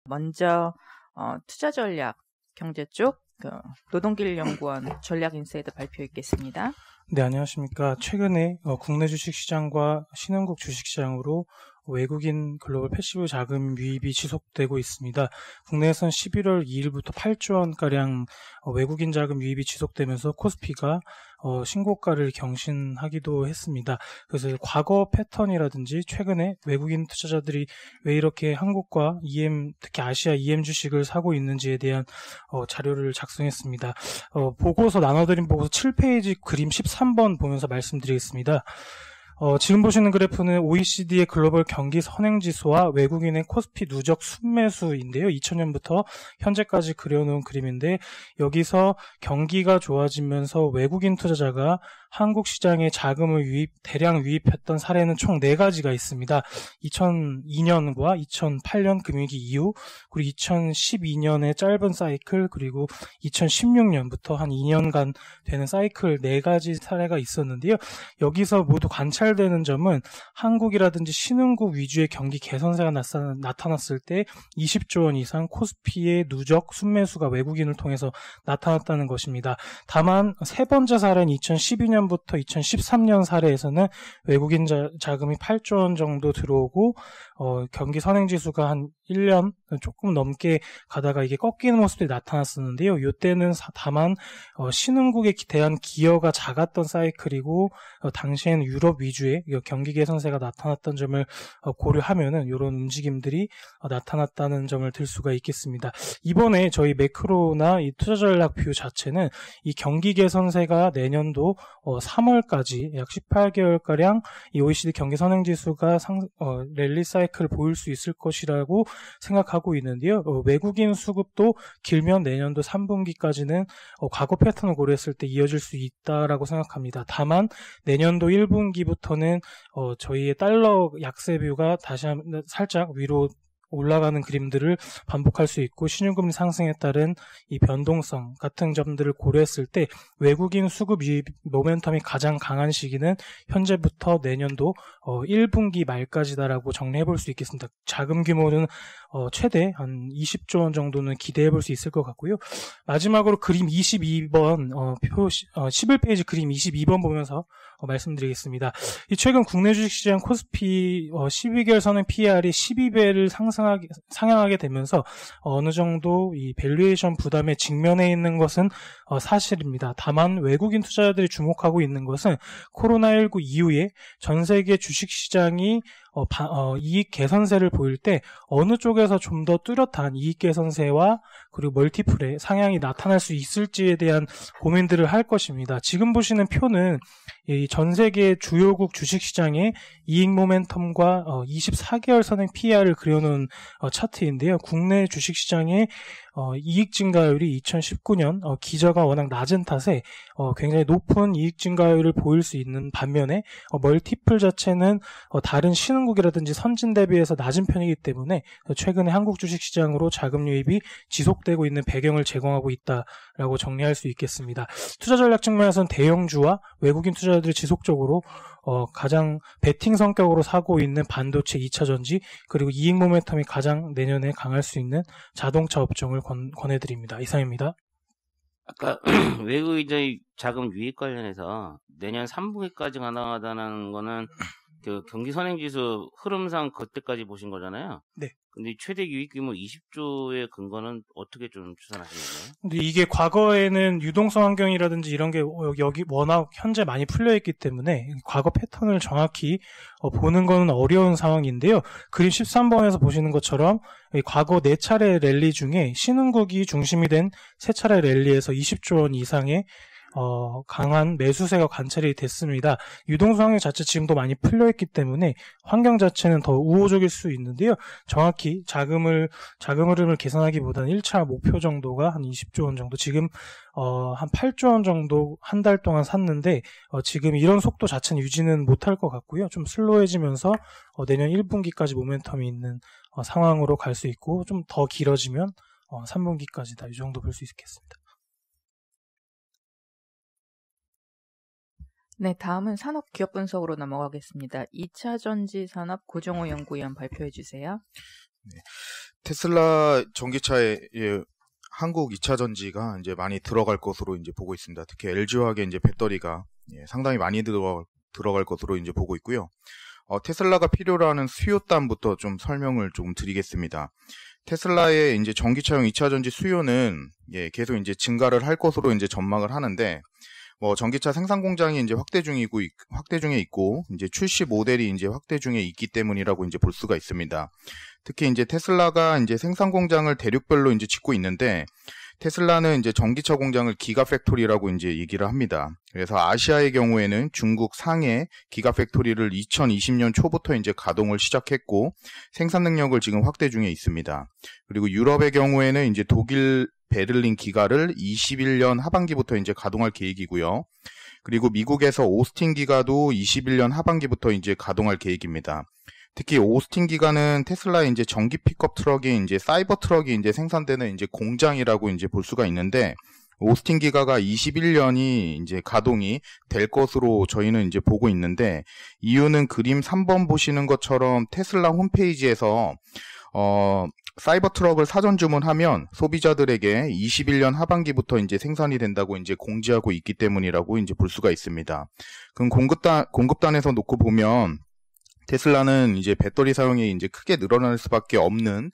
먼저 투자 전략 경제 쪽 노동길연구원 전략인사이드 발표 있겠습니다. 네, 안녕하십니까. 최근에 국내 주식시장과 신흥국 주식시장으로 외국인 글로벌 패시브 자금 유입이 지속되고 있습니다. 국내에선 11월 2일부터 8조 원가량 외국인 자금 유입이 지속되면서 코스피가 신고가를 경신하기도 했습니다. 그래서 과거 패턴이라든지 최근에 외국인 투자자들이 왜 이렇게 한국과 특히 아시아 EM 주식을 사고 있는지에 대한 자료를 작성했습니다. 보고서 나눠드린 보고서 7페이지 그림 13번 보면서 말씀드리겠습니다. 지금 보시는 그래프는 OECD의 글로벌 경기 선행지수와 외국인의 코스피 누적 순매수인데요. 2000년부터 현재까지 그려놓은 그림인데, 여기서 경기가 좋아지면서 외국인 투자자가 한국 시장에 자금을 대량 유입했던 사례는 총 4가지가 있습니다. 2002년과 2008년 금융위기 이후, 그리고 2012년의 짧은 사이클, 그리고 2016년부터 한 2년간 되는 사이클 4가지 사례가 있었는데요. 여기서 모두 관찰되는 점은 한국이라든지 신흥국 위주의 경기 개선세가 나타났을 때 20조 원 이상 코스피의 누적 순매수가 외국인을 통해서 나타났다는 것입니다. 다만 세 번째 사례는 2012년부터 2013년 사례에서는 외국인 자금이 8조 원 정도 들어오고 경기 선행지수가 한 1년 조금 넘게 가다가 이게 꺾이는 모습이 나타났었는데요. 이때는 다만 신흥국에 대한 기여가 작았던 사이클이고 당시에는 유럽 위주의 경기 개선세가 나타났던 점을 고려하면은 이런 움직임들이 나타났다는 점을 들 수가 있겠습니다. 이번에 저희 매크로나 이 투자 전략표 자체는 이 경기 개선세가 내년도 3월까지 약 18개월가량 이 OECD 경기 선행지수가 랠리 사이클을 보일 수 있을 것이라고 생각하고 있는데요. 외국인 수급도 길면 내년도 3분기까지는 과거 패턴을 고려했을 때 이어질 수 있다라고 생각합니다. 다만 내년도 1분기부터는 저희의 달러 약세뷰가 다시 한번 살짝 위로 올라가는 그림들을 반복할 수 있고, 신용금리 상승에 따른 이 변동성 같은 점들을 고려했을 때 외국인 수급 유입 모멘텀이 가장 강한 시기는 현재부터 내년도 1분기 말까지다라고 정리해 볼 수 있겠습니다. 자금 규모는 최대 한 20조 원 정도는 기대해 볼 수 있을 것 같고요. 마지막으로 그림 22번 11페이지 그림 22번 보면서 말씀드리겠습니다. 이 최근 국내 주식시장 코스피 12개월 선행 PR이 12배를 상향하게 되면서 어느 정도 이 밸류에이션 부담에 직면해 있는 것은 사실입니다. 다만 외국인 투자자들이 주목하고 있는 것은 코로나19 이후에 전 세계 주식시장이 이익 개선세를 보일 때 어느 쪽에서 좀 더 뚜렷한 이익 개선세와 그리고 멀티플의 상향이 나타날 수 있을지에 대한 고민들을 할 것입니다. 지금 보시는 표는 이 전 세계 주요국 주식시장의 이익 모멘텀과 24개월 선행 PER을 그려놓은 차트인데요. 국내 주식시장의 이익 증가율이 2019년 기저가 워낙 낮은 탓에 굉장히 높은 이익 증가율을 보일 수 있는 반면에 멀티플 자체는 다른 신흥국이라든지 선진 대비해서 낮은 편이기 때문에 최근에 한국 주식시장으로 자금 유입이 지속되고 있는 배경을 제공하고 있다라고 정리할 수 있겠습니다. 투자 전략 측면에서는 대형주와 외국인 투자자들이 지속적으로 가장 베팅 성격으로 사고 있는 반도체 2차전지, 그리고 이익 모멘텀이 가장 내년에 강할 수 있는 자동차 업종을 권해드립니다. 이상입니다. 아까 외국인의 자금 유입 관련해서 내년 3분기까지 가능하다는 거는 그 경기 선행지수 흐름상 그때까지 보신 거잖아요. 네. 근데 최대 유입 규모 20조의 근거는 어떻게 좀 추산하시는 거예요? 근데 이게 과거에는 유동성 환경이라든지 이런 게 여기 워낙 현재 많이 풀려있기 때문에 과거 패턴을 정확히 보는 거는 어려운 상황인데요. 그림 13번에서 보시는 것처럼 과거 4차례 랠리 중에 신흥국이 중심이 된 3차례 랠리에서 20조 원 이상의 강한 매수세가 관찰이 됐습니다. 유동성 환경 자체 지금도 많이 풀려있기 때문에 환경 자체는 더 우호적일 수 있는데요. 정확히 자금 흐름을 계산하기보다는 1차 목표 정도가 한 20조 원 정도, 지금 한 8조 원 정도 한 달 동안 샀는데 지금 이런 속도 자체는 유지는 못할 것 같고요. 좀 슬로해지면서 내년 1분기까지 모멘텀이 있는 상황으로 갈 수 있고, 좀 더 길어지면 3분기까지다, 이 정도 볼 수 있겠습니다. 네, 다음은 산업 기업 분석으로 넘어가겠습니다. 2차 전지 산업 고정호 연구위원 발표해 주세요. 네. 테슬라 전기차에 한국 2차 전지가 이제 많이 들어갈 것으로 이제 보고 있습니다. 특히 LG화학의 이제 배터리가 상당히 많이 들어갈 것으로 이제 보고 있고요. 테슬라가 필요로 하는 수요단부터 좀 설명을 좀 드리겠습니다. 테슬라의 이제 전기차용 2차 전지 수요는 계속 이제 증가를 할 것으로 이제 전망을 하는데, 전기차 생산 공장이 이제 확대 중에 있고, 이제 출시 모델이 이제 확대 중에 있기 때문이라고 이제 볼 수가 있습니다. 특히 이제 테슬라가 이제 생산 공장을 대륙별로 이제 짓고 있는데, 테슬라는 이제 전기차 공장을 기가팩토리라고 이제 얘기를 합니다. 그래서 아시아의 경우에는 중국 상해 기가팩토리를 2020년 초부터 이제 가동을 시작했고, 생산 능력을 지금 확대 중에 있습니다. 그리고 유럽의 경우에는 이제 독일 베를린 기가를 21년 하반기부터 이제 가동할 계획이고요. 그리고 미국에서 오스틴 기가도 21년 하반기부터 이제 가동할 계획입니다. 특히 오스틴 기가는 테슬라의 이제 전기 픽업 트럭이 이제 사이버 트럭이 이제 생산되는 이제 공장이라고 이제 볼 수가 있는데, 오스틴 기가가 21년이 이제 가동이 될 것으로 저희는 이제 보고 있는데, 이유는 그림 3번 보시는 것처럼 테슬라 홈페이지에서 사이버 트럭을 사전 주문하면 소비자들에게 21년 하반기부터 이제 생산이 된다고 이제 공지하고 있기 때문이라고 이제 볼 수가 있습니다. 그럼 공급단에서 놓고 보면 테슬라는 이제 배터리 사용이 이제 크게 늘어날 수밖에 없는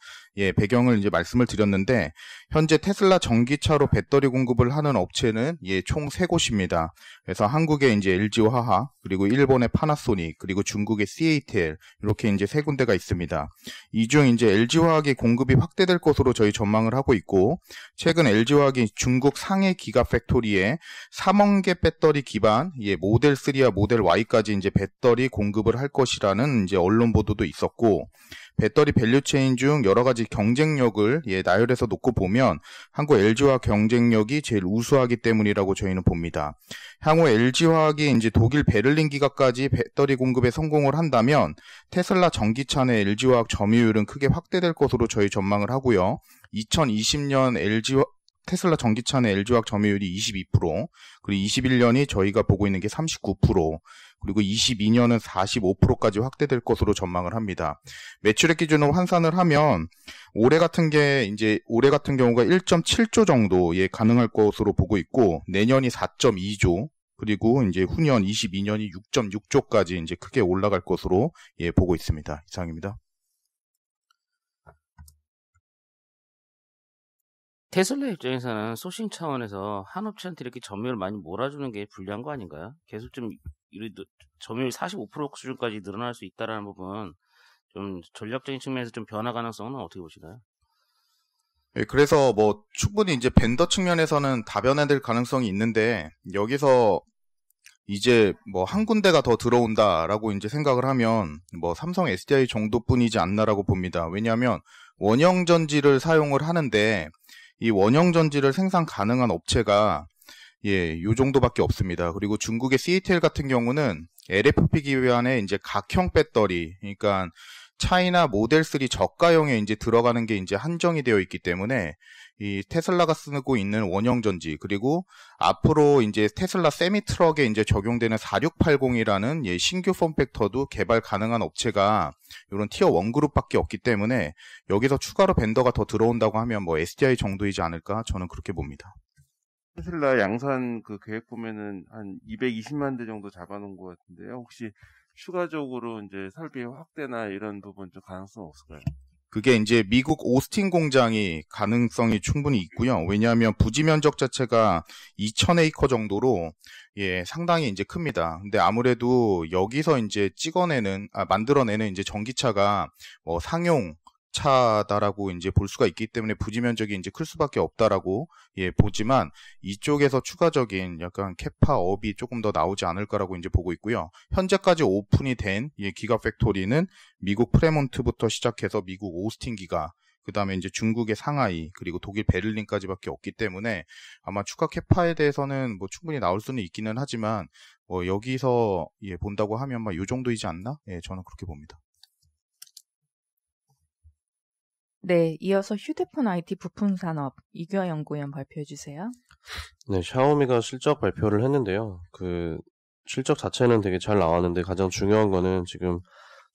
배경을 이제 말씀을 드렸는데, 현재 테슬라 전기차로 배터리 공급을 하는 업체는 총 3곳입니다. 그래서 한국의 이제 LG화학, 그리고 일본의 파나소닉, 그리고 중국의 CATL, 이렇게 이제 3군데가 있습니다. 이 중 이제 LG화학의 공급이 확대될 것으로 저희 전망을 하고 있고, 최근 LG화학이 중국 상해 기가팩토리에 3억 개 배터리 기반 모델 3와 모델 Y까지 이제 배터리 공급을 할 것이라는 이제 언론 보도도 있었고, 배터리 밸류체인 중 여러 가지 경쟁력을 나열해서 놓고 보면 한국 LG화학 경쟁력이 제일 우수하기 때문이라고 저희는 봅니다. 향후 LG화학이 이제 독일 베를린 기가까지 배터리 공급에 성공을 한다면 테슬라 전기차 내 LG화학 점유율은 크게 확대될 것으로 저희 전망을 하고요. 2020년 테슬라 전기차 내 LG화학 점유율이 22%, 그리고 21년이 저희가 보고 있는 게 39%, 그리고 22년은 45%까지 확대될 것으로 전망을 합니다. 매출액 기준으로 환산을 하면 올해 같은 경우가 1.7조 정도 가능할 것으로 보고 있고, 내년이 4.2조, 그리고 이제 후년 22년이 6.6조까지 이제 크게 올라갈 것으로 보고 있습니다. 이상입니다. 테슬라 입장에서는 소싱 차원에서 한 업체한테 이렇게 점유율을 많이 몰아주는 게 불리한 거 아닌가요? 계속 좀 점유율 45% 수준까지 늘어날 수 있다라는 부분, 좀 전략적인 측면에서 좀 변화 가능성은 어떻게 보시나요? 그래서 충분히 이제 벤더 측면에서는 다변화될 가능성이 있는데, 여기서 이제 한 군데가 더 들어온다라고 이제 생각을 하면 삼성 SDI 정도뿐이지 않나라고 봅니다. 왜냐하면 원형 전지를 사용을 하는데, 이 원형 전지를 생산 가능한 업체가 요 정도밖에 없습니다. 그리고 중국의 CATL 같은 경우는 LFP 기반의 이제 각형 배터리, 그러니까 차이나 모델 3 저가형에 이제 들어가는 게 이제 한정이 되어 있기 때문에, 이 테슬라가 쓰고 있는 원형 전지, 그리고 앞으로 이제 테슬라 세미 트럭에 이제 적용되는 4680이라는 신규 폼팩터도 개발 가능한 업체가 이런 티어 1 그룹밖에 없기 때문에, 여기서 추가로 벤더가 더 들어온다고 하면 SDI 정도이지 않을까, 저는 그렇게 봅니다. 테슬라 양산 그 계획 보면은 한 220만 대 정도 잡아놓은 것 같은데요. 혹시 추가적으로 이제 설비 확대나 이런 부분 좀 가능성 없을까요? 그게 이제 미국 오스틴 공장이 가능성이 충분히 있고요. 왜냐하면 부지 면적 자체가 2,000에이커 정도로 상당히 이제 큽니다. 근데 아무래도 여기서 이제 만들어내는 이제 전기차가 상용 차다라고 이제 볼 수가 있기 때문에 부지 면적이 이제 클 수밖에 없다라고 보지만, 이쪽에서 추가적인 약간 캐파업이 조금 더 나오지 않을까라고 이제 보고 있고요. 현재까지 오픈이 된 기가팩토리는 미국 프레몬트부터 시작해서 미국 오스틴 기가, 그 다음에 이제 중국의 상하이, 그리고 독일 베를린까지밖에 없기 때문에 아마 추가 캐파에 대해서는 충분히 나올 수는 있기는 하지만 여기서 본다고 하면 이 정도이지 않나? 저는 그렇게 봅니다. 네, 이어서 휴대폰 IT 부품 산업 이규하 연구위원 발표해 주세요. 네, 샤오미가 실적 발표를 했는데요. 그 실적 자체는 되게 잘 나왔는데, 가장 중요한 거는 지금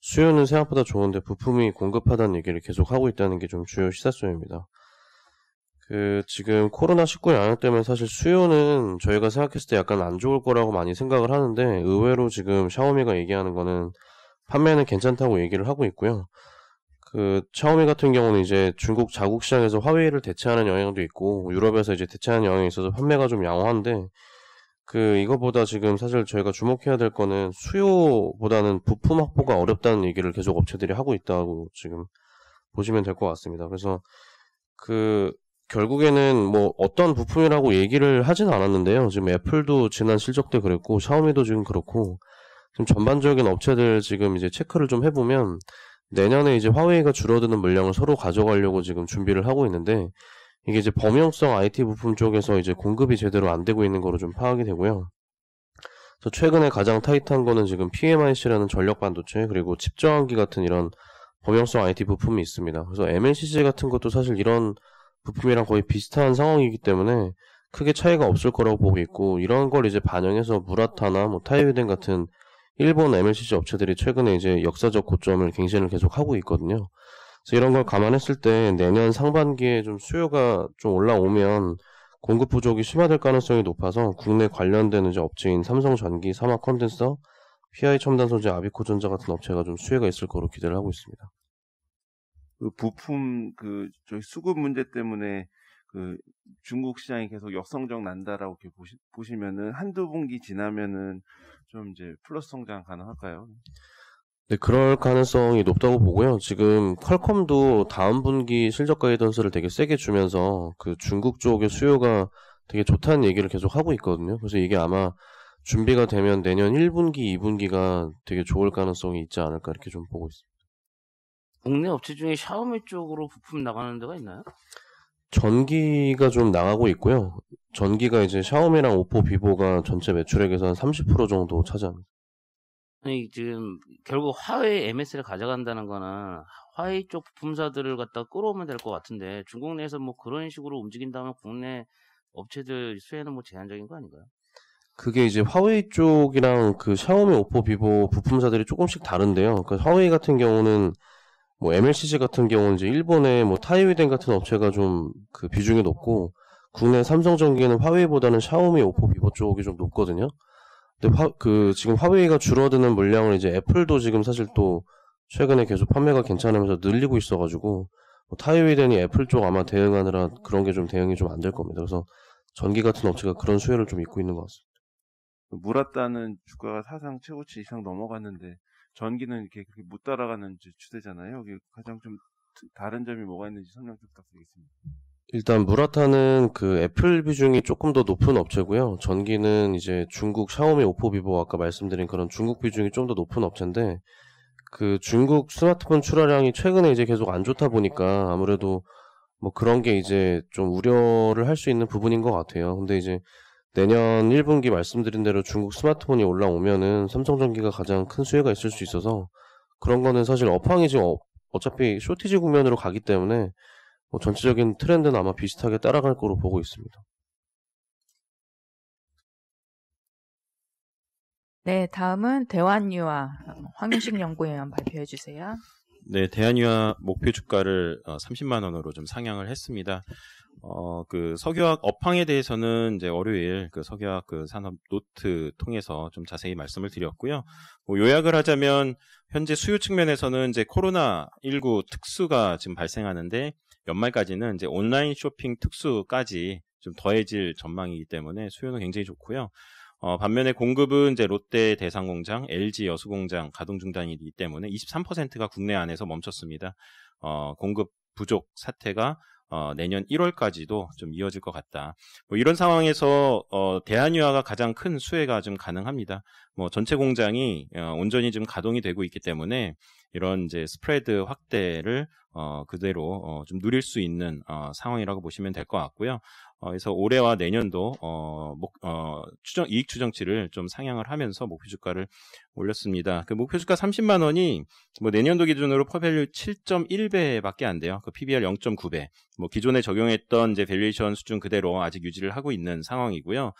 수요는 생각보다 좋은데 부품이 공급하다는 얘기를 계속 하고 있다는 게 좀 주요 시사점입니다. 지금 코로나19 영향 때문에 사실 수요는 저희가 생각했을 때 약간 안 좋을 거라고 많이 생각을 하는데 의외로 지금 샤오미가 얘기하는 거는 판매는 괜찮다고 얘기를 하고 있고요. 샤오미 같은 경우는 이제 중국 자국 시장에서 화웨이를 대체하는 영향도 있고 유럽에서 이제 대체하는 영향이 있어서 판매가 좀 양호한데 이거보다 지금 사실 저희가 주목해야 될 거는 수요보다는 부품 확보가 어렵다는 얘기를 계속 업체들이 하고 있다고 지금 보시면 될 것 같습니다. 그래서 결국에는 뭐 어떤 부품이라고 얘기를 하진 않았는데요. 지금 애플도 지난 실적 때 그랬고 샤오미도 지금 그렇고 지금 전반적인 업체들 지금 이제 체크를 좀 해보면 내년에 이제 화웨이가 줄어드는 물량을 서로 가져가려고 지금 준비를 하고 있는데 이게 이제 범용성 IT 부품 쪽에서 이제 공급이 제대로 안 되고 있는 거로 좀 파악이 되고요. 그래서 최근에 가장 타이트한 거는 지금 PMIC라는 전력 반도체 그리고 칩 저항기 같은 이런 범용성 IT 부품이 있습니다. 그래서 MLCC 같은 것도 사실 이런 부품이랑 거의 비슷한 상황이기 때문에 크게 차이가 없을 거라고 보고 있고 이런 걸 이제 반영해서 무라타나 뭐 타이웨덴 같은 일본 MLCC 업체들이 최근에 이제 역사적 고점을 갱신을 계속 하고 있거든요. 그래서 이런 걸 감안했을 때 내년 상반기에 좀 수요가 좀 올라오면 공급 부족이 심화될 가능성이 높아서 국내 관련된 이제 업체인 삼성전기, 삼화컨덴서, PI 첨단소재, 아비코전자 같은 업체가 좀 수혜가 있을 거로 기대를 하고 있습니다. 부품 저희 수급 문제 때문에 중국 시장이 계속 역성장 난다라고 이렇게 보시면은 한두 분기 지나면은 좀 이제 플러스 성장 가능할까요? 네, 그럴 가능성이 높다고 보고요. 지금 퀄컴도 다음 분기 실적 가이던스를 되게 세게 주면서 중국 쪽의 수요가 되게 좋다는 얘기를 계속 하고 있거든요. 그래서 이게 아마 준비가 되면 내년 1분기, 2분기가 되게 좋을 가능성이 있지 않을까 이렇게 좀 보고 있습니다. 국내 업체 중에 샤오미 쪽으로 부품 나가는 데가 있나요? 전기가 좀 나가고 있고요. 전기가 이제 샤오미랑 오포, 비보가 전체 매출액에서 한 30% 정도 차지합니다. 아니, 지금 결국 화웨이 MS를 가져간다는 거는 화웨이 쪽 부품사들을 갖다 끌어오면 될 것 같은데 중국 내에서 뭐 그런 식으로 움직인다면 국내 업체들 수혜는 뭐 제한적인 거 아닌가요? 그게 이제 화웨이 쪽이랑 샤오미, 오포, 비보 부품사들이 조금씩 다른데요. 화웨이 같은 경우는 뭐 MLCC 같은 경우는 이제 일본의 뭐 타이웨덴 같은 업체가 좀 비중이 높고 국내 삼성전기에는 화웨이보다는 샤오미, 오포, 비보 쪽이 좀 높거든요. 근데 지금 화웨이가 줄어드는 물량을 이제 애플도 지금 사실 또 최근에 계속 판매가 괜찮으면서 늘리고 있어가지고 뭐 타이웨덴이 애플 쪽 아마 대응하느라 그런 게 좀 대응이 좀 안 될 겁니다. 그래서 전기 같은 업체가 그런 수혜를 좀 입고 있는 것 같습니다. 무라따는 주가가 사상 최고치 이상 넘어갔는데 전기는 이렇게 그렇게 못 따라가는 추세잖아요. 이게 가장 좀 다른 점이 뭐가 있는지 설명 좀 부탁드리겠습니다. 일단 무라타는 애플 비중이 조금 더 높은 업체고요. 전기는 이제 중국 샤오미, 오포, 비보 아까 말씀드린 그런 중국 비중이 좀 더 높은 업체인데 중국 스마트폰 출하량이 최근에 이제 계속 안 좋다 보니까 아무래도 뭐 그런 게 이제 좀 우려를 할 수 있는 부분인 것 같아요. 근데 이제 내년 1분기 말씀드린 대로 중국 스마트폰이 올라오면은 삼성전기가 가장 큰 수혜가 있을 수 있어서 그런 거는 사실 업황이 지금 어차피 쇼티지 국면으로 가기 때문에 뭐 전체적인 트렌드는 아마 비슷하게 따라갈 거로 보고 있습니다. 네, 다음은 대환유화 황윤식 연구위원 발표해 주세요. 네, 대한유화 목표 주가를 30만 원으로 좀 상향을 했습니다. 석유화학 업황에 대해서는 이제 월요일 석유화학 산업 노트 통해서 좀 자세히 말씀을 드렸고요. 뭐 요약을 하자면 현재 수요 측면에서는 이제 코로나19 특수가 지금 발생하는데 연말까지는 이제 온라인 쇼핑 특수까지 좀 더해질 전망이기 때문에 수요는 굉장히 좋고요. 반면에 공급은 이제 롯데 대상공장, LG 여수공장 가동 중단이기 때문에 23%가 국내 안에서 멈췄습니다. 공급 부족 사태가 내년 1월까지도 좀 이어질 것 같다. 뭐 이런 상황에서 대한유화가 가장 큰 수혜가 좀 가능합니다. 뭐 전체 공장이 온전히 좀 가동이 되고 있기 때문에 이런 이제 스프레드 확대를 그대로 좀 누릴 수 있는 상황이라고 보시면 될 것 같고요. 그래서 올해와 내년도 이익 추정치를 좀 상향을 하면서 목표 주가를 올렸습니다. 목표 주가 30만 원이 뭐 내년도 기준으로 퍼밸류 7.1배밖에 안 돼요. PBR 0.9배. 뭐 기존에 적용했던 이제 밸류에이션 수준 그대로 아직 유지를 하고 있는 상황이고요.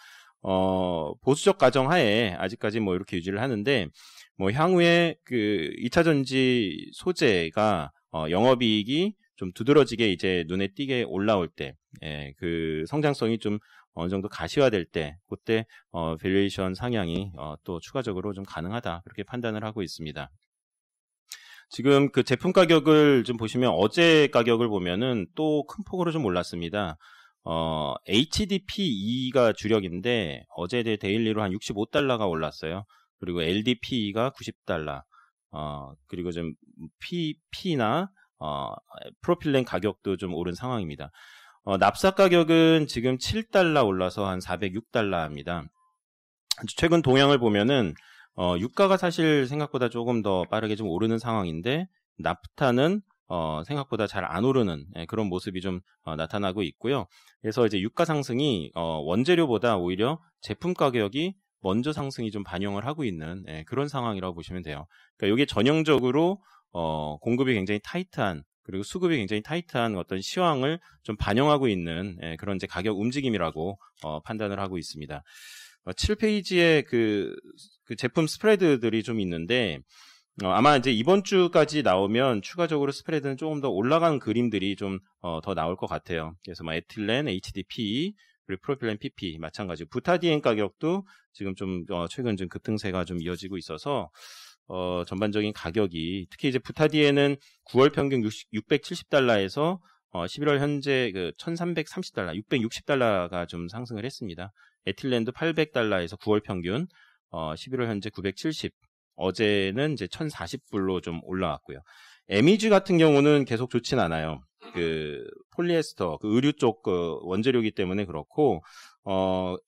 보수적 가정하에 아직까지 뭐 이렇게 유지를 하는데 뭐 향후에 그 2차 전지 소재가 영업이익이 좀 두드러지게 이제 눈에 띄게 올라올 때, 그 성장성이 좀 어느 정도 가시화될 때, 그때 밸류에이션 상향이 또 추가적으로 좀 가능하다 그렇게 판단을 하고 있습니다. 지금 그 제품 가격을 좀 보시면 어제 가격을 보면은 또 큰 폭으로 좀 올랐습니다. HDPE가 주력인데 어제 데일리로 한 65달러가 올랐어요. 그리고 LDPE가 90달러. 그리고 좀 P나 프로필렌 가격도 좀 오른 상황입니다. 납사 가격은 지금 7달러 올라서 한 406달러입니다. 최근 동향을 보면은 유가가 사실 생각보다 조금 더 빠르게 좀 오르는 상황인데 나프타는 생각보다 잘 안 오르는 그런 모습이 좀 나타나고 있고요. 그래서 이제 유가 상승이 원재료보다 오히려 제품 가격이 먼저 상승이 좀 반영을 하고 있는 그런 상황이라고 보시면 돼요. 그러니까 이게 전형적으로 공급이 굉장히 타이트한 그리고 수급이 굉장히 타이트한 어떤 시황을 좀 반영하고 있는 그런 이제 가격 움직임이라고 판단을 하고 있습니다. 7페이지에 그 제품 스프레드들이 좀 있는데 아마 이제 이번 주까지 나오면 추가적으로 스프레드는 조금 더 올라가는 그림들이 좀 더 나올 것 같아요. 그래서 뭐 에틸렌, HDPE, 그리고 프로필렌 PP 마찬가지. 부타디엔 가격도 지금 좀 최근 좀 급등세가 좀 이어지고 있어서 전반적인 가격이 특히 이제 부타디엔은 9월 평균 670달러에서 11월 현재 그 1330달러, 660달러가 좀 상승을 했습니다. 에틸렌도 800달러에서 9월 평균 11월 현재 970. 어제는 이제 1040불로 좀 올라왔고요. MEG 같은 경우는 계속 좋진 않아요. 그 폴리에스터, 그 의류 쪽 그 원재료이기 때문에 그렇고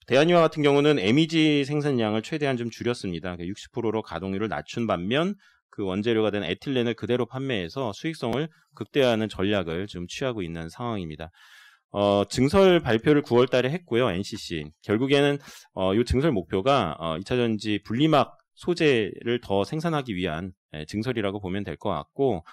대한유화 같은 경우는 MEG 생산량을 최대한 좀 줄였습니다. 60%로 가동률을 낮춘 반면 그 원재료가 된 에틸렌을 그대로 판매해서 수익성을 극대화하는 전략을 좀 취하고 있는 상황입니다. 증설 발표를 9월 달에 했고요. NCC. 결국에는 이 증설 목표가 2차 전지 분리막 소재를 더 생산하기 위한 증설이라고 보면 될 것 같고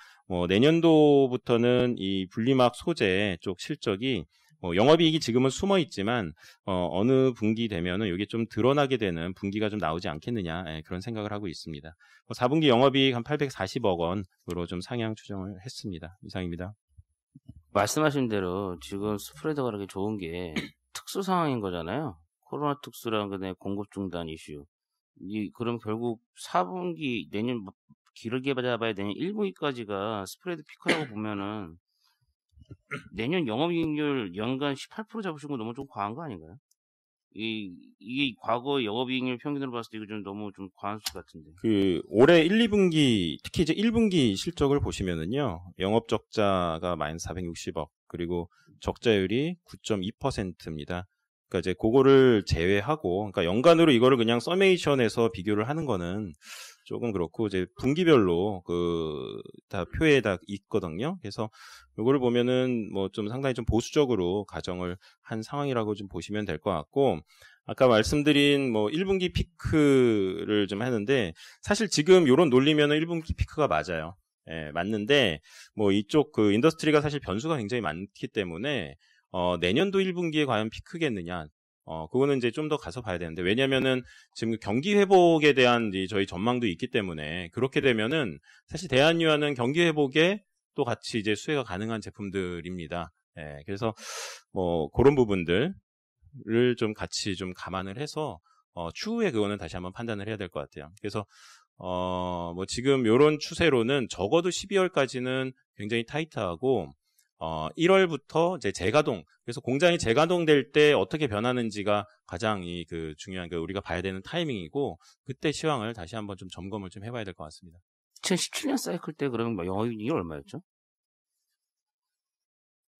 내년도부터는 이 분리막 소재 쪽 실적이 영업이익이 지금은 숨어 있지만 어느 분기 되면은 이게 좀 드러나게 되는 분기가 좀 나오지 않겠느냐 그런 생각을 하고 있습니다. 4분기 영업이익 한 840억 원으로 좀 상향 추정을 했습니다. 이상입니다. 말씀하신 대로 지금 스프레드가 그렇게 좋은 게 특수 상황인 거잖아요. 코로나 특수랑 그다음에 공급 중단 이슈. 그럼 결국 4분기 내년 길게 잡아야 되는 1분기까지가 스프레드 피크라고 보면은 내년 영업이익률 연간 18% 잡으신 거 너무 좀 과한 거 아닌가요? 이게 과거 영업이익률 평균으로 봤을 때 이거 좀 너무 좀 과한 수 같은데. 그 올해 1, 2분기 특히 이제 1분기 실적을 보시면은요. 영업 적자가 마이너스 460억 그리고 적자율이 9.2%입니다. 그러니까 이제 그거를 제외하고 그러니까 연간으로 이거를 그냥 서메이션해서 비교를 하는 거는 조금 그렇고 이제 분기별로 다 표에 다 있거든요. 그래서 이거를 보면은 뭐 좀 상당히 좀 보수적으로 가정을 한 상황이라고 좀 보시면 될 것 같고 아까 말씀드린 뭐 1분기 피크를 좀 하는데 사실 지금 요런 논리면은 1분기 피크가 맞아요. 예, 맞는데 뭐 이쪽 그 인더스트리가 사실 변수가 굉장히 많기 때문에 내년도 1분기에 과연 피크겠느냐? 그거는 이제 좀 더 가서 봐야 되는데, 왜냐면은 지금 경기 회복에 대한 저희 전망도 있기 때문에, 그렇게 되면은 사실 대한유화는 경기 회복에 또 같이 이제 수혜가 가능한 제품들입니다. 예, 그래서 뭐 그런 부분들을 좀 같이 좀 감안을 해서, 추후에 그거는 다시 한번 판단을 해야 될 것 같아요. 그래서, 뭐 지금 요런 추세로는 적어도 12월까지는 굉장히 타이트하고, 1월부터 이제 재가동, 그래서 공장이 재가동될 때 어떻게 변하는지가 가장 중요한 우리가 봐야 되는 타이밍이고, 그때 시황을 다시 한번 좀 점검을 좀 해봐야 될 것 같습니다. 2017년 사이클 때 그러면 뭐 영업이익이 얼마였죠?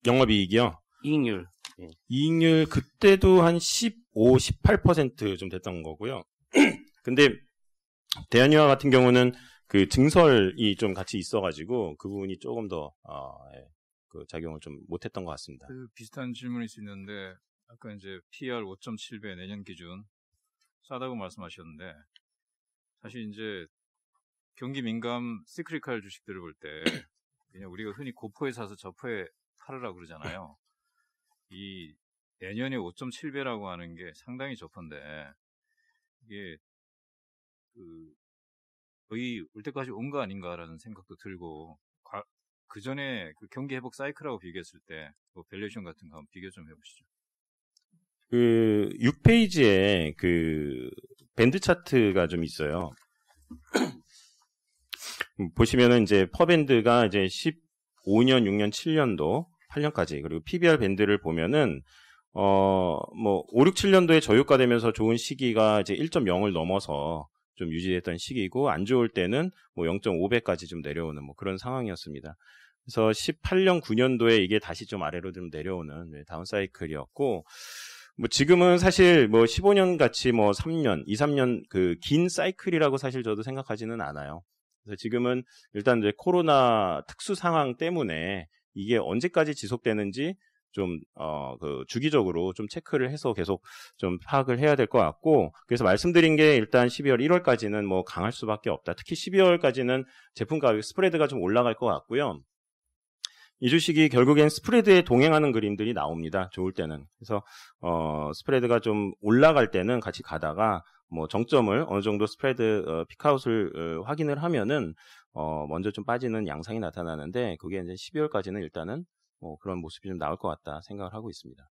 영업이익이요? 이익률. 예. 이익률 그때도 한 15, 18% 좀 됐던 거고요. 근데 대한유화 같은 경우는 그 증설이 좀 같이 있어가지고 그 부분이 조금 더 그 작용을 좀 못했던 것 같습니다. 그 비슷한 질문일 수 있는데 아까 이제 PER 5.7배 내년 기준 싸다고 말씀하셨는데 사실 이제 경기 민감 시크리컬 주식들을 볼 때 그냥 우리가 흔히 고포에 사서 저포에 팔으라고 그러잖아요. 이 내년에 5.7배라고 하는 게 상당히 저포인데 이게 거의 올 때까지 온 거 아닌가라는 생각도 들고 그 전에 그 경기 회복 사이클하고 비교했을 때 뭐 밸류에이션 같은 거 한번 비교 좀 해보시죠. 그 6페이지에 그 밴드 차트가 좀 있어요. 보시면은 이제 퍼밴드가 이제 15년, 6년, 7년도, 8년까지 그리고 PBR 밴드를 보면은 뭐 5, 6, 7년도에 저유가되면서 좋은 시기가 이제 1.0을 넘어서 좀 유지했던 시기이고 안 좋을 때는 뭐 0.5배까지 좀 내려오는 뭐 그런 상황이었습니다. 그래서 18년, 9년도에 이게 다시 좀 아래로 좀 내려오는 다운 사이클이었고 뭐 지금은 사실 뭐 15년 같이 뭐 3년, 2, 3년 그 긴 사이클이라고 사실 저도 생각하지는 않아요. 그래서 지금은 일단 이제 코로나 특수 상황 때문에 이게 언제까지 지속되는지 좀 그 주기적으로 좀 체크를 해서 계속 좀 파악을 해야 될 것 같고 그래서 말씀드린 게 일단 12월 1월까지는 뭐 강할 수밖에 없다. 특히 12월까지는 제품 가격 스프레드가 좀 올라갈 것 같고요. 이 주식이 결국엔 스프레드에 동행하는 그림들이 나옵니다. 좋을 때는. 그래서 스프레드가 좀 올라갈 때는 같이 가다가 뭐 정점을 어느 정도 스프레드 피크아웃을 확인을 하면은 먼저 좀 빠지는 양상이 나타나는데 그게 이제 12월까지는 일단은 뭐 그런 모습이 좀 나올 것 같다 생각을 하고 있습니다.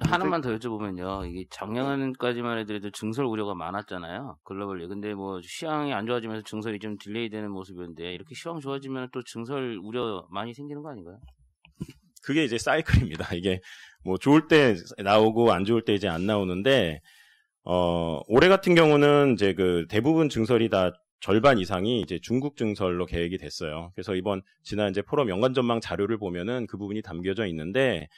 하나만 더 여쭤보면요. 이게 작년까지만 해도 증설 우려가 많았잖아요. 글로벌리. 근데 뭐 시황이 안 좋아지면서 증설이 좀 딜레이 되는 모습인데 이렇게 시황 좋아지면 또 증설 우려 많이 생기는 거 아닌가요? 그게 이제 사이클입니다. 이게 뭐 좋을 때 나오고 안 좋을 때 이제 안 나오는데 올해 같은 경우는 이제 그 대부분 증설이 다 절반 이상이 이제 중국 증설로 계획이 됐어요. 그래서 지난 이제 포럼 연간 전망 자료를 보면은 그 부분이 담겨져 있는데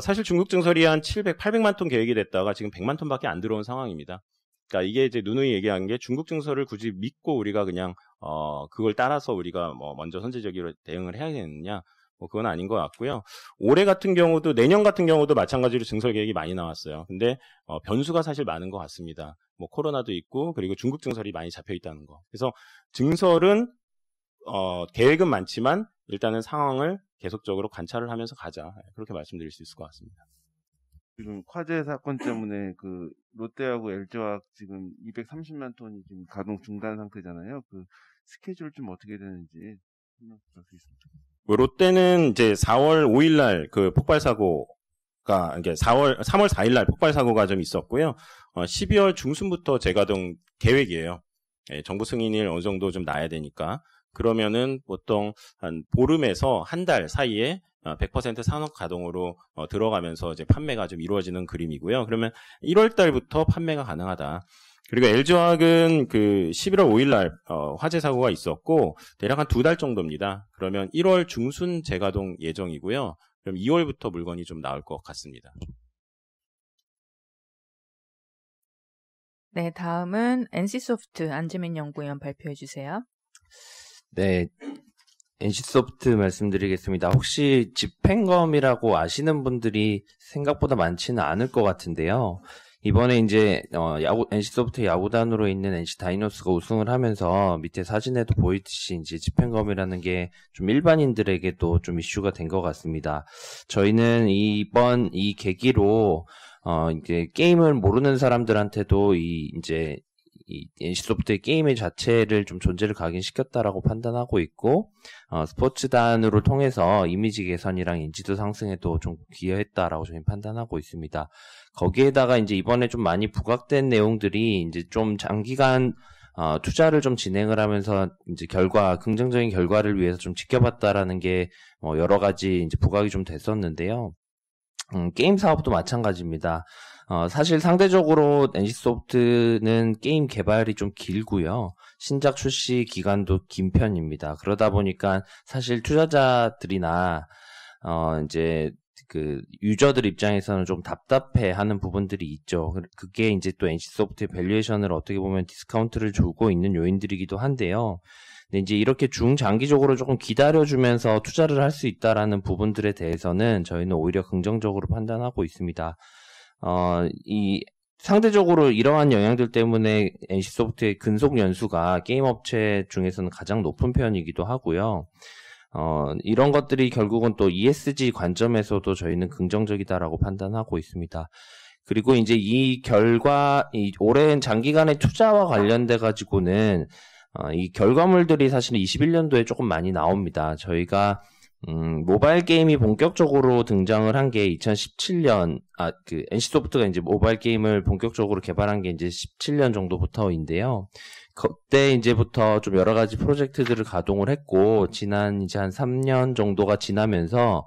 사실 중국 증설이 한 700, 800만 톤 계획이 됐다가 지금 100만 톤밖에 안 들어온 상황입니다. 그러니까 이게 이제 누누이 얘기한 게 중국 증설을 굳이 믿고 우리가 그냥 그걸 따라서 우리가 뭐 먼저 선제적으로 대응을 해야 되느냐? 뭐 그건 아닌 것 같고요. 올해 같은 경우도 내년 같은 경우도 마찬가지로 증설 계획이 많이 나왔어요. 근데 변수가 사실 많은 것 같습니다. 뭐 코로나도 있고 그리고 중국 증설이 많이 잡혀 있다는 거. 그래서 증설은 계획은 많지만 일단은 상황을 계속적으로 관찰을 하면서 가자. 그렇게 말씀드릴 수 있을 것 같습니다. 지금 화재 사건 때문에 그 롯데하고 LG화학 지금 230만 톤이 지금 가동 중단 상태잖아요. 그 스케줄 좀 어떻게 되는지 설명 부탁드리겠습니다. 뭐 롯데는 이제 4월 5일 날 그 폭발 사고가 이게 3월 4일 날 폭발 사고가 좀 있었고요. 12월 중순부터 재가동 계획이에요. 예, 정부 승인이 어느 정도 좀 나야 되니까. 그러면은 보통 한 보름에서 한 달 사이에 100% 산업 가동으로 들어가면서 이제 판매가 좀 이루어지는 그림이고요. 그러면 1월 달부터 판매가 가능하다. 그리고 LG화학은 그 11월 5일 날 화재 사고가 있었고 대략 한 2달 정도입니다. 그러면 1월 중순 재가동 예정이고요. 그럼 2월부터 물건이 좀 나올 것 같습니다. 네, 다음은 NC소프트 안지민 연구위원 발표해 주세요. 네, NC소프트 말씀드리겠습니다. 혹시 집행검이라고 아시는 분들이 생각보다 많지는 않을 것 같은데요. 이번에 이제 NC소프트 야구단으로 있는 NC 다이노스가 우승을 하면서 밑에 사진에도 보이듯이 이제 집행검이라는 게 좀 일반인들에게도 좀 이슈가 된 것 같습니다. 저희는 이번 이 계기로 이제 게임을 모르는 사람들한테도 이 NC소프트의 게임의 자체를 좀 존재를 각인시켰다라고 판단하고 있고, 스포츠단으로 통해서 이미지 개선이랑 인지도 상승에도 좀 기여했다라고 저희는 판단하고 있습니다. 거기에다가 이제 이번에 좀 많이 부각된 내용들이 이제 좀 장기간 투자를 좀 진행을 하면서 이제 긍정적인 결과를 위해서 좀 지켜봤다라는 게 여러 가지 이제 부각이 좀 됐었는데요. 게임 사업도 마찬가지입니다. 사실 상대적으로 NC소프트는 게임 개발이 좀 길고요. 신작 출시 기간도 긴 편입니다. 그러다 보니까 사실 투자자들이나 이제 그 유저들 입장에서는 좀 답답해하는 부분들이 있죠. 그게 이제 또 NC소프트의 밸류에이션을 어떻게 보면 디스카운트를 주고 있는 요인들이기도 한데요. 근데 이제 이렇게 중장기적으로 조금 기다려주면서 투자를 할 수 있다라는 부분들에 대해서는 저희는 오히려 긍정적으로 판단하고 있습니다. 상대적으로 이러한 영향들 때문에 NC소프트의 근속 연수가 게임 업체 중에서는 가장 높은 편이기도 하고요. 이런 것들이 결국은 또 ESG 관점에서도 저희는 긍정적이다라고 판단하고 있습니다. 그리고 이제 이 오랜 장기간의 투자와 관련돼 가지고는 이 결과물들이 사실 21년도에 조금 많이 나옵니다. 저희가 모바일 게임이 본격적으로 등장을 한 게 2017년, NC소프트가 이제 모바일 게임을 본격적으로 개발한 게 이제 17년 정도부터인데요. 그때 이제부터 좀 여러 가지 프로젝트들을 가동을 했고, 지난 이제 한 3년 정도가 지나면서,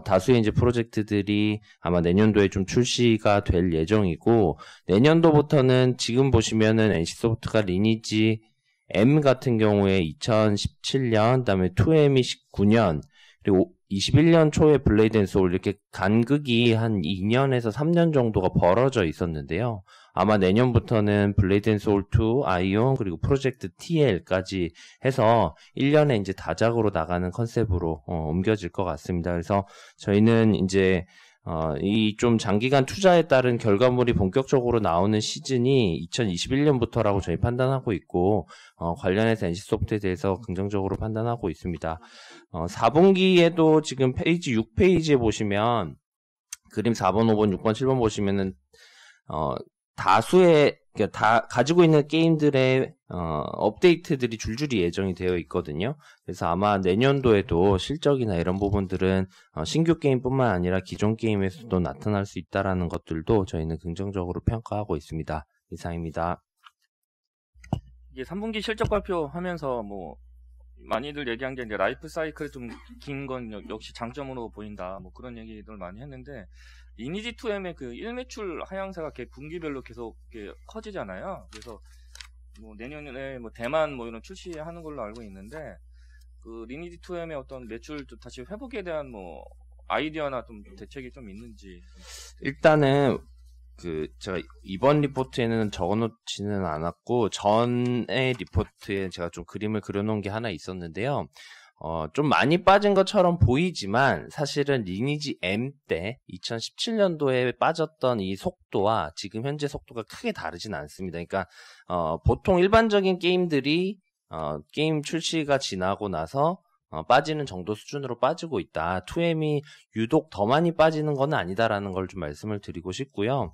다수의 이제 프로젝트들이 아마 내년도에 좀 출시가 될 예정이고, 내년도부터는 지금 보시면은 NC소프트가 리니지 M 같은 경우에 2017년, 그다음에 2M이 19년, 그리고 21년 초에 블레이드 앤 소울 이렇게 간극이 한 2년에서 3년 정도가 벌어져 있었는데요. 아마 내년부터는 블레이드 앤 소울 2, 아이온, 그리고 프로젝트 TL까지 해서 1년에 이제 다작으로 나가는 컨셉으로 옮겨질 것 같습니다. 그래서 저희는 이제 이 좀 장기간 투자에 따른 결과물이 본격적으로 나오는 시즌이 2021년부터라고 저희 판단하고 있고, 관련해서 NC소프트에 대해서 긍정적으로 판단하고 있습니다. 4분기에도 지금 페이지 6페이지에 보시면, 그림 4번, 5번, 6번, 7번 보시면은, 다수의, 다 가지고 있는 게임들의, 업데이트들이 줄줄이 예정이 되어 있거든요. 그래서 아마 내년도에도 실적이나 이런 부분들은, 신규 게임뿐만 아니라 기존 게임에서도 나타날 수 있다라는 것들도 저희는 긍정적으로 평가하고 있습니다. 이상입니다. 이게 3분기 실적 발표하면서 뭐, 많이들 얘기한 게 이제 라이프 사이클이 좀 긴 건 역시 장점으로 보인다. 뭐 그런 얘기들 많이 했는데, 리니지 2M의 그 1매출 하향세가 분기별로 계속 커지잖아요. 그래서 뭐 내년에 뭐 대만 뭐 이런 출시하는 걸로 알고 있는데, 그 리니지 2M의 어떤 매출 좀 다시 회복에 대한 뭐 아이디어나 좀 대책이 좀 있는지. 일단은 제가 이번 리포트에는 적어놓지는 않았고, 전의 리포트에 제가 좀 그림을 그려놓은 게 하나 있었는데요. 좀 많이 빠진 것처럼 보이지만, 사실은 리니지 M 때 2017년도에 빠졌던 이 속도와 지금 현재 속도가 크게 다르진 않습니다. 그러니까, 보통 일반적인 게임들이, 게임 출시가 지나고 나서, 빠지는 정도 수준으로 빠지고 있다. 2M이 유독 더 많이 빠지는 건 아니다라는 걸 좀 말씀을 드리고 싶고요.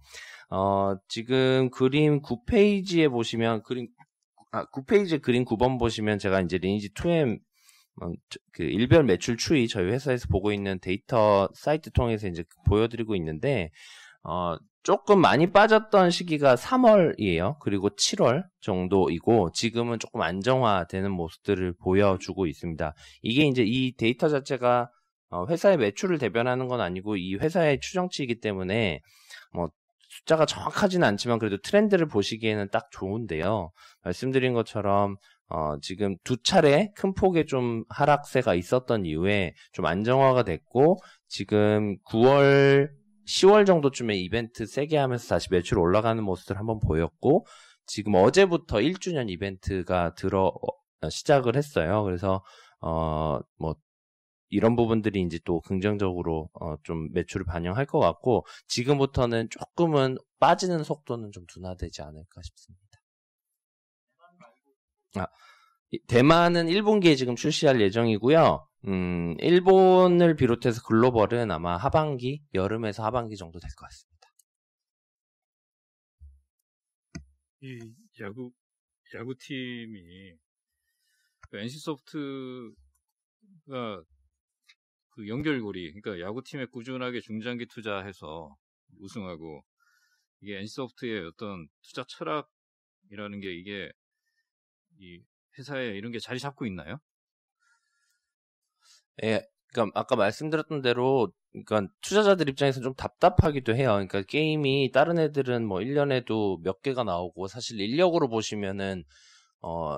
지금 그림 9페이지에 보시면, 9페이지 그림 9번 보시면 제가 이제 리니지 2M, 그 일별 매출 추이 저희 회사에서 보고 있는 데이터 사이트 통해서 이제 보여드리고 있는데, 조금 많이 빠졌던 시기가 3월이에요. 그리고 7월 정도이고, 지금은 조금 안정화되는 모습들을 보여주고 있습니다. 이게 이제 이 데이터 자체가 회사의 매출을 대변하는 건 아니고 이 회사의 추정치이기 때문에 뭐 숫자가 정확하지는 않지만 그래도 트렌드를 보시기에는 딱 좋은데요. 말씀드린 것처럼 지금 두 차례 큰 폭의 좀 하락세가 있었던 이후에 좀 안정화가 됐고, 지금 9월 10월 정도쯤에 이벤트 세게 하면서 다시 매출 올라가는 모습을 한번 보였고, 지금 어제부터 1주년 이벤트가 시작을 했어요. 그래서, 뭐, 이런 부분들이 이제 또 긍정적으로, 좀 매출을 반영할 것 같고, 지금부터는 조금은 빠지는 속도는 좀 둔화되지 않을까 싶습니다. 대만은 1분기에 지금 출시할 예정이고요. 일본을 비롯해서 글로벌은 아마 하반기, 여름에서 하반기 정도 될 것 같습니다. 이 야구팀이 NC소프트가 그 연결고리, 그러니까 야구팀에 꾸준하게 중장기 투자해서 우승하고, 이게 NC소프트의 어떤 투자 철학이라는 게 이게 이 회사에 이런 게 자리 잡고 있나요? 예, 그러니까 아까 말씀드렸던 대로, 그러니까 투자자들 입장에서 좀 답답하기도 해요. 그러니까 게임이 다른 애들은 뭐 1년에도 몇 개가 나오고, 사실 인력으로 보시면은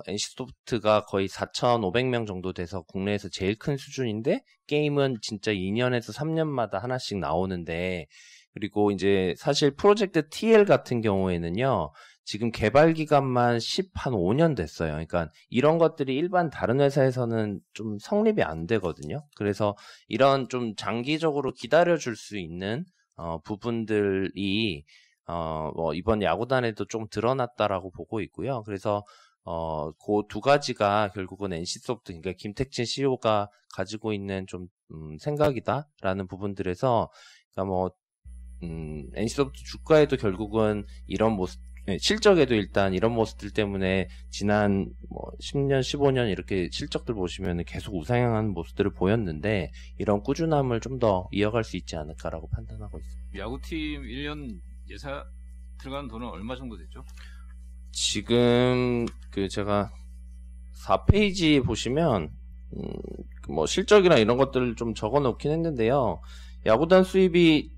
NC소프트가 거의 4,500명 정도 돼서 국내에서 제일 큰 수준인데, 게임은 진짜 2년에서 3년마다 하나씩 나오는데, 그리고 이제 사실 프로젝트 TL 같은 경우에는요, 지금 개발 기간만 5년 됐어요. 그러니까 이런 것들이 일반 다른 회사에서는 좀 성립이 안 되거든요. 그래서 이런 좀 장기적으로 기다려줄 수 있는 부분들이 뭐 이번 야구단에도 좀 드러났다라고 보고 있고요. 그래서 그 두 가지가 결국은 NC소프트, 그러니까 김택진 CEO가 가지고 있는 좀 생각이다라는 부분들에서, 그러니까 뭐 NC소프트 주가에도 결국은 이런 모습, 실적에도 일단 이런 모습들 때문에 지난 뭐 10년, 15년 이렇게 실적들 보시면 계속 우상향하는 모습들을 보였는데 이런 꾸준함을 좀 더 이어갈 수 있지 않을까라고 판단하고 있습니다. 야구팀 1년 예산 들어간 돈은 얼마 정도 됐죠? 지금 제가 4페이지 보시면 뭐 실적이나 이런 것들을 좀 적어 놓긴 했는데요. 야구단 수입이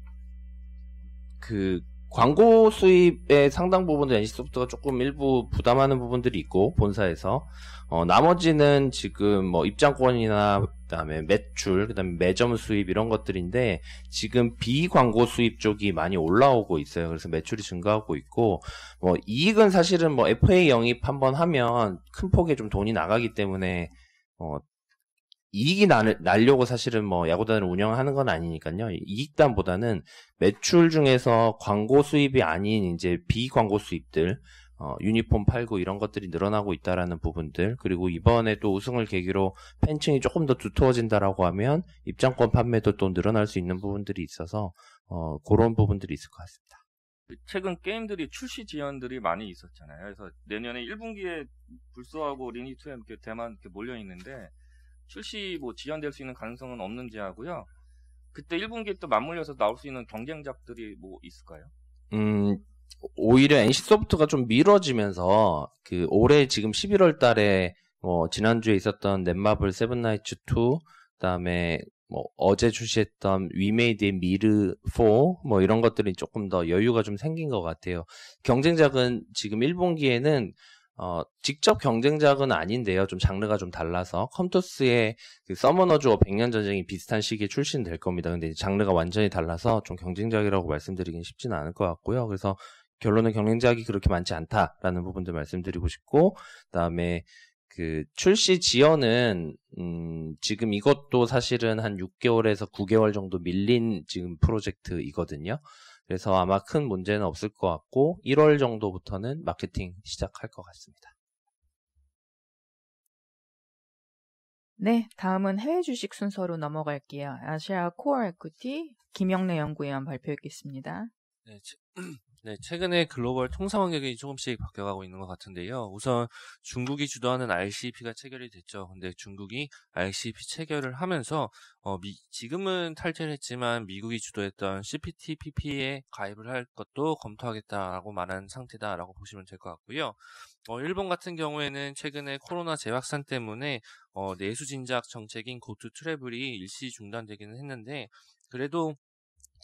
광고 수입의 상당 부분도 NC소프트가 조금 일부 부담하는 부분들이 있고 본사에서 나머지는 지금 뭐 입장권이나 그다음에 매출, 그다음에 매점 수입 이런 것들인데 지금 비광고 수입 쪽이 많이 올라오고 있어요. 그래서 매출이 증가하고 있고 뭐 이익은 사실은 뭐 FA 영입 한번 하면 큰 폭의 좀 돈이 나가기 때문에 이익이 나려고 사실은 뭐 야구단을 운영하는 건 아니니까요. 이익단보다는 매출 중에서 광고 수입이 아닌 이제 비광고 수입들, 유니폼 팔고 이런 것들이 늘어나고 있다라는 부분들, 그리고 이번에 또 우승을 계기로 팬층이 조금 더 두터워진다라고 하면 입장권 판매도 또 늘어날 수 있는 부분들이 있어서 그런 부분들이 있을 것 같습니다. 최근 게임들이 출시 지연들이 많이 있었잖아요. 그래서 내년에 1분기에 불소하고 리니투엠 대만 이렇게 몰려 있는데 출시 뭐 지연될 수 있는 가능성은 없는지 하고요. 그때 1분기에 또 맞물려서 나올 수 있는 경쟁작들이 뭐 있을까요? 오히려 NC소프트가 좀 미뤄지면서 올해 지금 11월 달에 지난주에 있었던 넷마블 세븐나이츠 2, 그다음에 뭐 어제 출시했던 위메이드의 미르 4 뭐 이런 것들이 조금 더 여유가 좀 생긴 것 같아요. 경쟁작은 지금 1분기에는 직접 경쟁작은 아닌데요. 좀 장르가 좀 달라서 컴투스의 서머너즈와 100년 전쟁이 비슷한 시기에 출시는 될 겁니다. 근데 장르가 완전히 달라서 좀 경쟁작이라고 말씀드리긴 쉽지는 않을 것 같고요. 그래서 결론은 경쟁작이 그렇게 많지 않다라는 부분들 말씀드리고 싶고, 그다음에 출시 지연은 지금 이것도 사실은 한 6개월에서 9개월 정도 밀린 지금 프로젝트이거든요. 그래서 아마 큰 문제는 없을 것 같고 1월 정도부터는 마케팅 시작할 것 같습니다. 네, 다음은 해외 주식 순서로 넘어갈게요. 아시아 코어 에퀴티 김영래 연구위원 발표했겠습니다. 네, 최근에 글로벌 통상 환경이 조금씩 바뀌어가고 있는 것 같은데요. 우선 중국이 주도하는 RCEP가 체결이 됐죠. 근데 중국이 RCEP 체결을 하면서 지금은 탈퇴를 했지만 미국이 주도했던 CPTPP에 가입을 할 것도 검토하겠다라고 말한 상태다라고 보시면 될 것 같고요. 일본 같은 경우에는 최근에 코로나 재확산 때문에 내수 진작 정책인 고투 트래블이 일시 중단되기는 했는데 그래도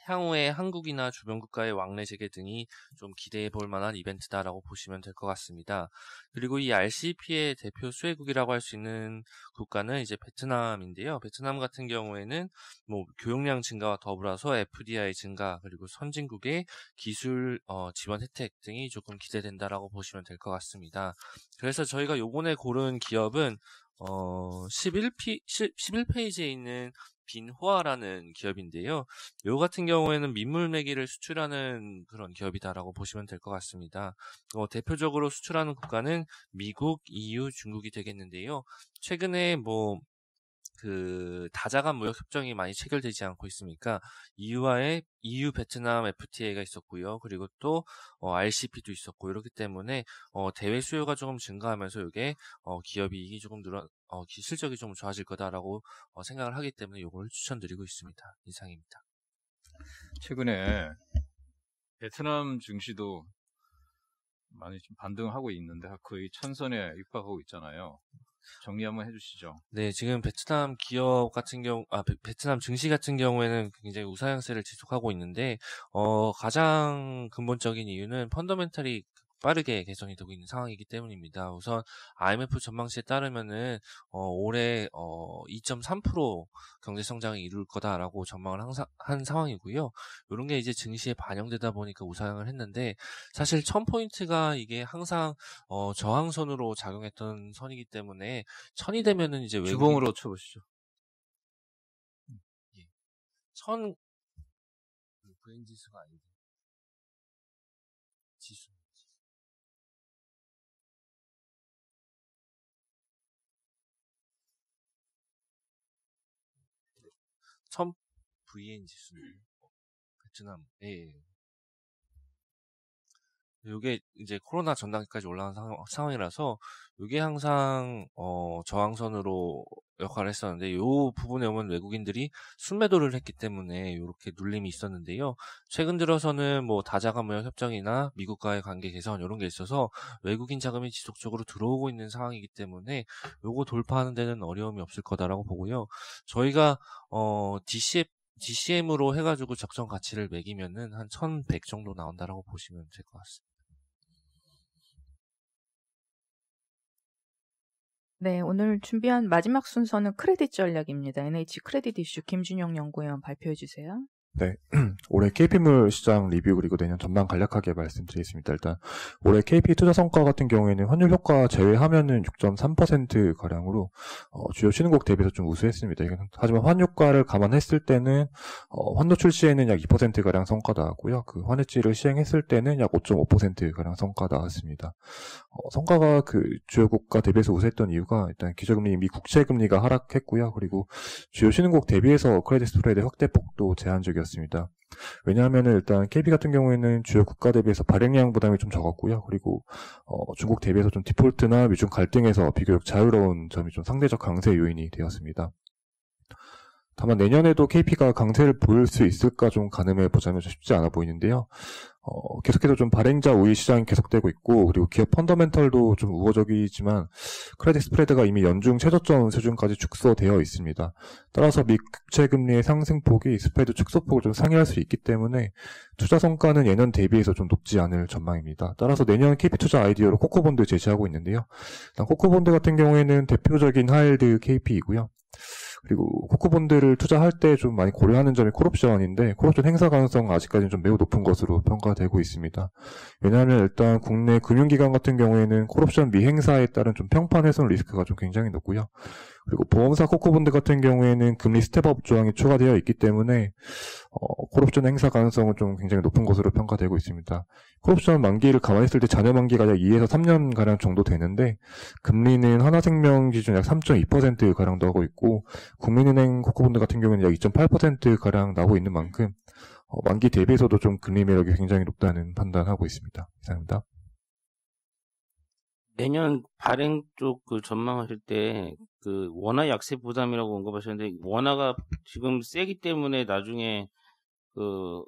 향후에 한국이나 주변 국가의 왕래 재개 등이 좀 기대해 볼 만한 이벤트다라고 보시면 될 것 같습니다. 그리고 이 RCEP의 대표 수혜국이라고 할 수 있는 국가는 이제 베트남인데요. 베트남 같은 경우에는 뭐 교역량 증가와 더불어서 FDI 증가 그리고 선진국의 기술 지원 혜택 등이 조금 기대된다라고 보시면 될 것 같습니다. 그래서 저희가 요번에 고른 기업은 11페이지에 있는 빈호아라는 기업인데요. 요 같은 경우에는 민물메기를 수출하는 그런 기업이다라고 보시면 될 것 같습니다. 대표적으로 수출하는 국가는 미국, EU, 중국이 되겠는데요. 최근에 다자간 무역 협정이 많이 체결되지 않고 있으니까 EU와의 EU 베트남 FTA가 있었고요. 그리고 또 RCEP도 있었고 이렇기 때문에 대외 수요가 조금 증가하면서 이게 기업 이익이 조금 실적이 좀 좋아질 거다라고 생각을 하기 때문에 이걸 추천드리고 있습니다. 이상입니다. 최근에 베트남 증시도 많이 좀 반등하고 있는데 거의 천선에 육박하고 있잖아요. 정리 한번 해주시죠. 네, 지금 베트남 기업 같은 베트남 증시 같은 경우에는 굉장히 우상향세를 지속하고 있는데, 가장 근본적인 이유는 펀더멘탈이 빠르게 개선이 되고 있는 상황이기 때문입니다. 우선 IMF 전망치에 따르면은 올해 2.3% 경제 성장을 이룰 거다라고 전망을 항상 한 상황이고요. 이런 게 이제 증시에 반영되다 보니까 우상향을 했는데 사실 1000포인트가 이게 항상 저항선으로 작용했던 선이기 때문에 1000이 되면은 이제 주봉으로 쳐보시죠. 예. 1000 브레인 지수가 아닌데 지수 1000 VN 지수는 베트남 예. 이게 이제 코로나 전단계까지 올라간 상황이라서 이게 항상 저항선으로 역할을 했었는데 이 부분에 오면 외국인들이 순매도를 했기 때문에 이렇게 눌림이 있었는데요. 최근 들어서는 뭐 다자간 무역 협정이나 미국과의 관계 개선 이런 게 있어서 외국인 자금이 지속적으로 들어오고 있는 상황이기 때문에 요거 돌파하는 데는 어려움이 없을 거다라고 보고요. 저희가 DCM으로 해가지고 적정 가치를 매기면은 한 1100 정도 나온다라고 보시면 될 것 같습니다. 네, 오늘 준비한 마지막 순서는 크레딧 전략입니다. NH 크레딧 이슈 김준영 연구위원 발표해 주세요. 네, 올해 KP물 시장 리뷰 그리고 내년 전망 간략하게 말씀드리겠습니다. 일단 올해 KP 투자 성과 같은 경우에는 환율 효과 제외하면은 6.3% 가량으로 주요 신흥국 대비해서 좀 우수했습니다. 하지만 환 효과를 감안했을 때는 환노출 시에는 약 2% 가량 성과 나왔고요. 그 환해지를 시행했을 때는 약 5.5% 가량 성과 나왔습니다. 성과가 그 주요 국가 대비해서 우수했던 이유가 일단 기저금리 미 국채 금리가 하락했고요. 그리고 주요 신흥국 대비해서 크레딧 스프레드 확대폭도 제한적이었습니다. 왜냐하면은 일단 KB 같은 경우에는 주요 국가 대비해서 발행량 부담이 좀 적었고요. 그리고 중국 대비해서 좀 디폴트나 미중 갈등에서 비교적 자유로운 점이 좀 상대적 강세 요인이 되었습니다. 다만 내년에도 KP가 강세를 보일 수 있을까 좀 가늠해 보자면 쉽지 않아 보이는데요. 계속해서 좀 발행자 우위 시장이 계속되고 있고, 그리고 기업 펀더멘털도 좀 우호적이지만 크레딧 스프레드가 이미 연중 최저점 수준까지 축소되어 있습니다. 따라서 미 국채 금리의 상승폭이 스프레드 축소폭을 좀 상회할 수 있기 때문에 투자 성과는 예년 대비해서 좀 높지 않을 전망입니다. 따라서 내년 KP 투자 아이디어로 코코본드 제시하고 있는데요. 일단 코코본드 같은 경우에는 대표적인 하이힐드 KP이고요. 그리고 코코본드를 투자할 때 좀 많이 고려하는 점이 콜옵션인데, 콜옵션 행사 가능성 아직까지는 좀 매우 높은 것으로 평가되고 있습니다. 왜냐하면 일단 국내 금융기관 같은 경우에는 콜옵션 미행사에 따른 좀 평판 훼손 리스크가 좀 굉장히 높고요. 그리고 보험사 코코본드 같은 경우에는 금리 스텝업 조항이 추가되어 있기 때문에 콜옵션 행사 가능성은 좀 굉장히 높은 것으로 평가되고 있습니다. 콜옵션 만기를 감안했을 때 잔여 만기가 약 2에서 3년 가량 정도 되는데, 금리는 하나생명 기준 약 3.2% 가량 나오고 있고, 국민은행 코코본드 같은 경우는 약 2.8% 가량 나오고 있는 만큼 만기 대비해서도 좀 금리 매력이 굉장히 높다는 판단하고 있습니다. 이상입니다. 내년 발행 쪽 그 전망하실 때 그 원화 약세 부담이라고 언급하셨는데, 원화가 지금 세기 때문에 나중에 그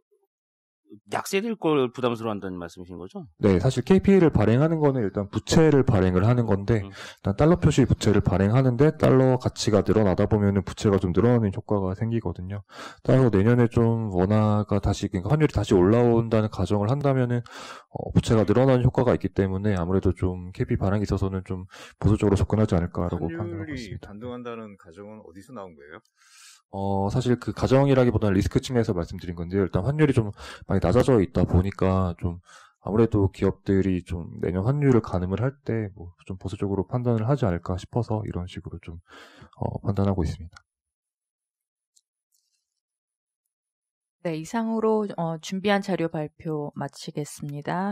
약세될 걸 부담스러워한다는 말씀이신 거죠? 네, 사실 KP를 발행하는 거는 일단 부채를 발행을 하는 건데, 일단 달러 표시 부채를 발행하는데 달러 가치가 늘어나다 보면은 부채가 좀 늘어나는 효과가 생기거든요. 따라서 내년에 좀 원화가 다시, 그러니까 환율이 다시 올라온다는 가정을 한다면은 부채가 늘어나는 효과가 있기 때문에 아무래도 좀 KP 발행에 있어서는 좀 보수적으로 접근하지 않을까라고 판단하고 환율이 있습니다. 반등한다는 가정은 어디서 나온 거예요? 사실 그 가정이라기보다는 리스크 측면에서 말씀드린 건데요. 일단 환율이 좀 많이 낮아져 있다 보니까 좀 아무래도 기업들이 좀 내년 환율을 가늠을 할 때 뭐 좀 보수적으로 판단을 하지 않을까 싶어서 이런 식으로 좀 판단하고 있습니다. 네, 이상으로 준비한 자료 발표 마치겠습니다.